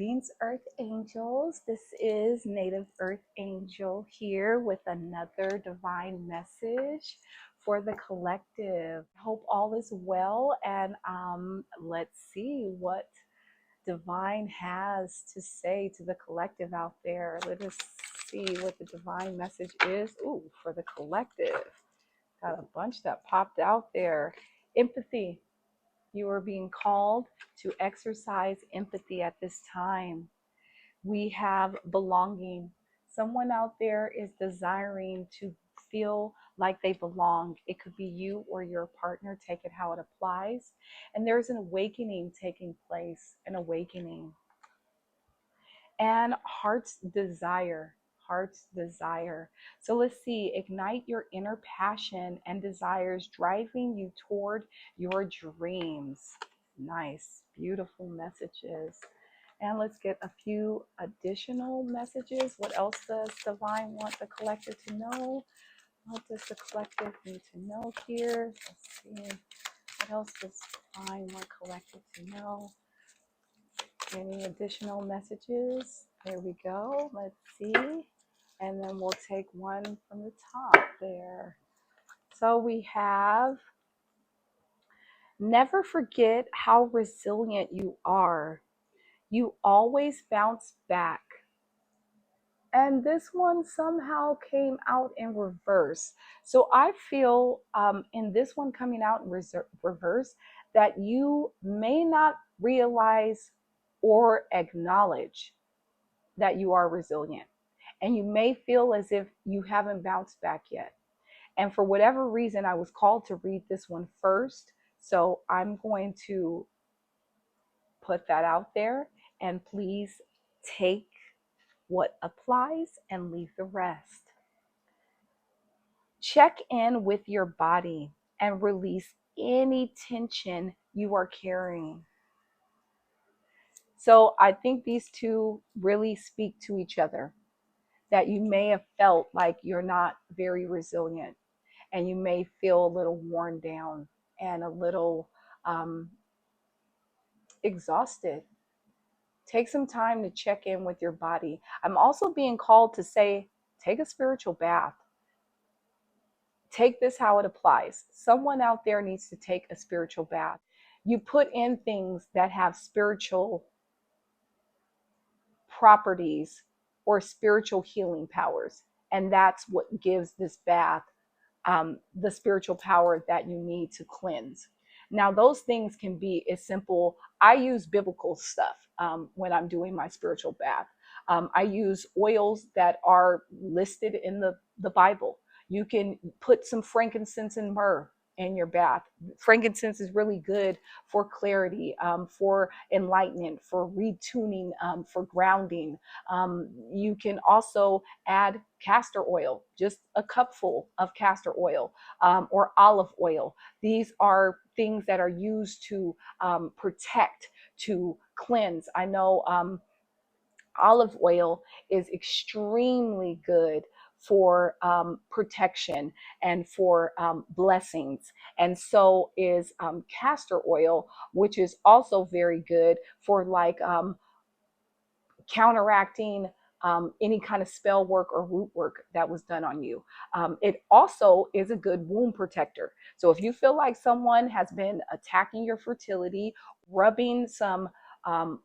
Greetings, Earth Angels. This is Native Earth Angel here with another divine message for the collective. Hope all is well, and let's see what divine has to say to the collective out there. Let us see what the divine message is. Ooh, for the collective. Got a bunch that popped out there. Empathy. You are being called to exercise empathy at this time. We have belonging. Someone out there is desiring to feel like they belong. It could be you or your partner, take it how it applies. And there's an awakening taking place, an awakening. And heart's desire. Heart's desire. So let's see, ignite your inner passion and desires driving you toward your dreams. Nice, beautiful messages. And let's get a few additional messages. What else does Divine want the collective to know? What does the collective need to know here? Let's see. What else does Divine want collective to know? Any additional messages? There we go. Let's see. And then we'll take one from the top there. So we have, never forget how resilient you are. You always bounce back. And this one somehow came out in reverse. So I feel in this one coming out in reverse that you may not realize or acknowledge that you are resilient. And you may feel as if you haven't bounced back yet. And for whatever reason, I was called to read this one first. So I'm going to put that out there. And please take what applies and leave the rest. Check in with your body and release any tension you are carrying. So I think these two really speak to each other, that you may have felt like you're not very resilient and you may feel a little worn down and a little exhausted. Take some time to check in with your body. I'm also being called to say, take a spiritual bath. Take this how it applies. Someone out there needs to take a spiritual bath. You put in things that have spiritual properties or spiritual healing powers. And that's what gives this bath the spiritual power that you need to cleanse. Now, those things can be as simple. I use biblical stuff when I'm doing my spiritual bath. I use oils that are listed in the Bible. You can put some frankincense and myrrh in your bath. Frankincense is really good for clarity, for enlightenment, for retuning, for grounding. You can also add castor oil, just a cupful of castor oil, or olive oil. These are things that are used to protect, to cleanse. I know olive oil is extremely good for protection and for blessings. And so is castor oil, which is also very good for like counteracting any kind of spell work or root work that was done on you. It also is a good wound protector. So if you feel like someone has been attacking your fertility, rubbing some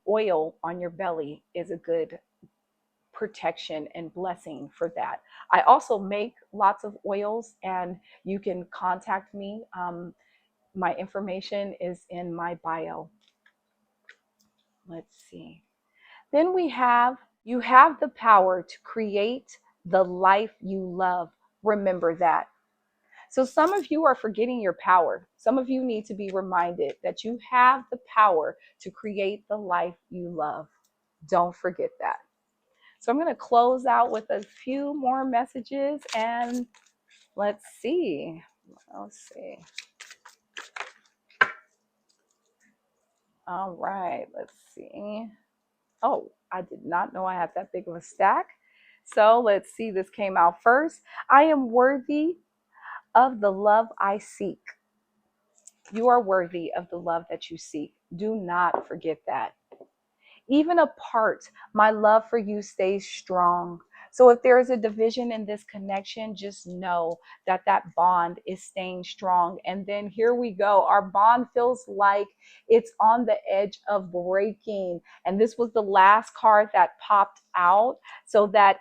oil on your belly is a good protection and blessing for that. I also make lots of oils, and you can contact me. My information is in my bio. Let's see. Then we have, you have the power to create the life you love. Remember that. So some of you are forgetting your power. Some of you need to be reminded that you have the power to create the life you love. Don't forget that. So I'm going to close out with a few more messages, and let's see. Let's see. All right, let's see. Oh, I did not know I had that big of a stack. So let's see, this came out first. I am worthy of the love I seek. You are worthy of the love that you seek. Do not forget that. Even apart, my love for you stays strong. So if there is a division in this connection, just know that that bond is staying strong. And then here we go. Our bond feels like it's on the edge of breaking. And this was the last card that popped out, so that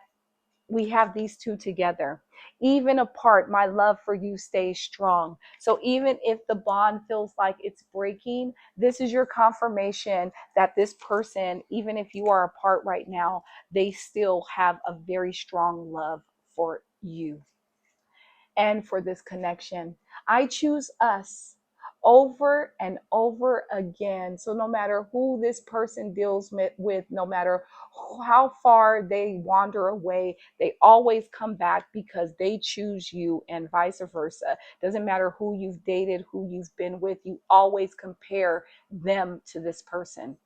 we have these two together. Even apart, my love for you stays strong. So even if the bond feels like it's breaking, this is your confirmation that this person, even if you are apart right now, they still have a very strong love for you and for this connection. I choose us over and over again. So no matter who this person deals with, no matter how far they wander away, they always come back because they choose you, and vice versa. Doesn't matter who you've dated, who you've been with, you always compare them to this person.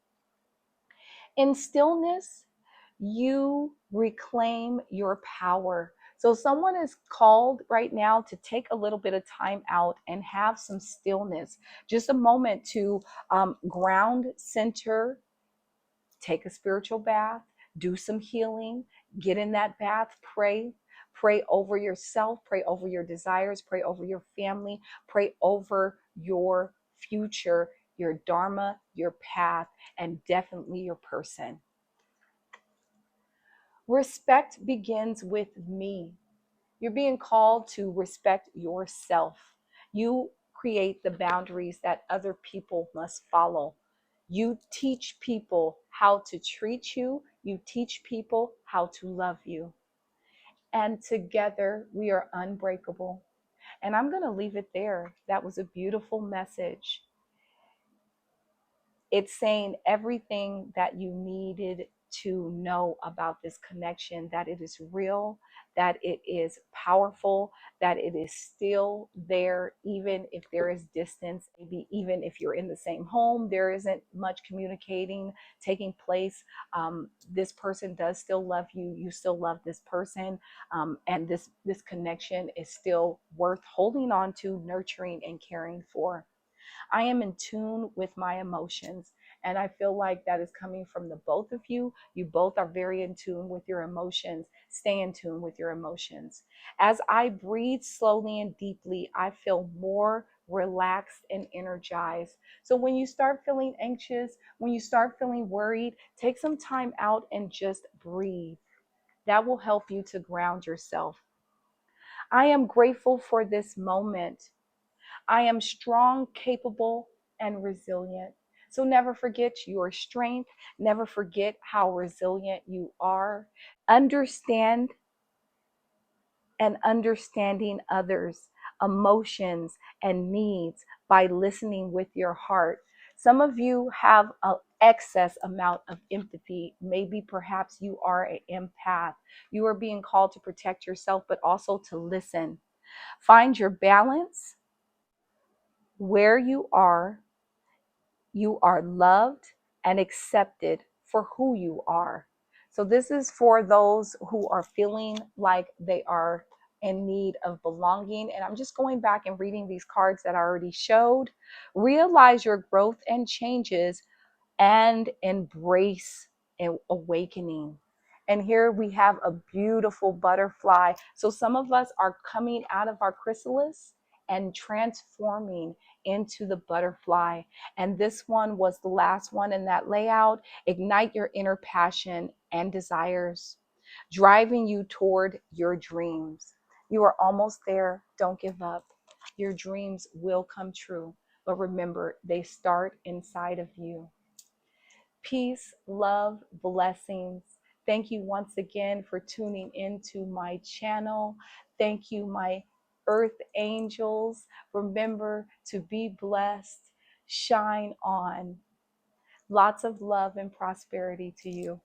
In stillness, you reclaim your power. So, someone is called right now to take a little bit of time out and have some stillness, just a moment to ground, center, take a spiritual bath, do some healing, get in that bath, pray. Pray over yourself, pray over your desires, pray over your family, pray over your future, your dharma, your path, and definitely your person. Respect begins with me. You're being called to respect yourself. You create the boundaries that other people must follow. You teach people how to treat you. You teach people how to love you. And together we are unbreakable. And I'm going to leave it there. That was a beautiful message. It's saying everything that you needed to know about this connection, that it is real, that it is powerful, that it is still there, even if there is distance, maybe even if you're in the same home, there isn't much communicating taking place. This person does still love you. You still love this person. And this connection is still worth holding on to, nurturing, and caring for. I am in tune with my emotions. And I feel like that is coming from the both of you. You both are very in tune with your emotions. Stay in tune with your emotions. As I breathe slowly and deeply, I feel more relaxed and energized. So when you start feeling anxious, when you start feeling worried, take some time out and just breathe. That will help you to ground yourself. I am grateful for this moment. I am strong, capable, and resilient. So never forget your strength. Never forget how resilient you are. Understand and understanding others' emotions and needs by listening with your heart. Some of you have an excess amount of empathy. Maybe perhaps you are an empath. You are being called to protect yourself, but also to listen. Find your balance where you are loved and accepted for who you are. So this is for those who are feeling like they are in need of belonging. And I'm just going back and reading these cards that I already showed. Realize your growth and changes and embrace an awakening. And here we have a beautiful butterfly. So some of us are coming out of our chrysalis and transforming into the butterfly. And this one was the last one in that layout. Ignite your inner passion and desires, driving you toward your dreams. You are almost there. Don't give up. Your dreams will come true. But remember, they start inside of you. Peace, love, blessings. Thank you once again for tuning into my channel. Thank you, my earth angels. Remember to be blessed, shine on. Lots of love and prosperity to you.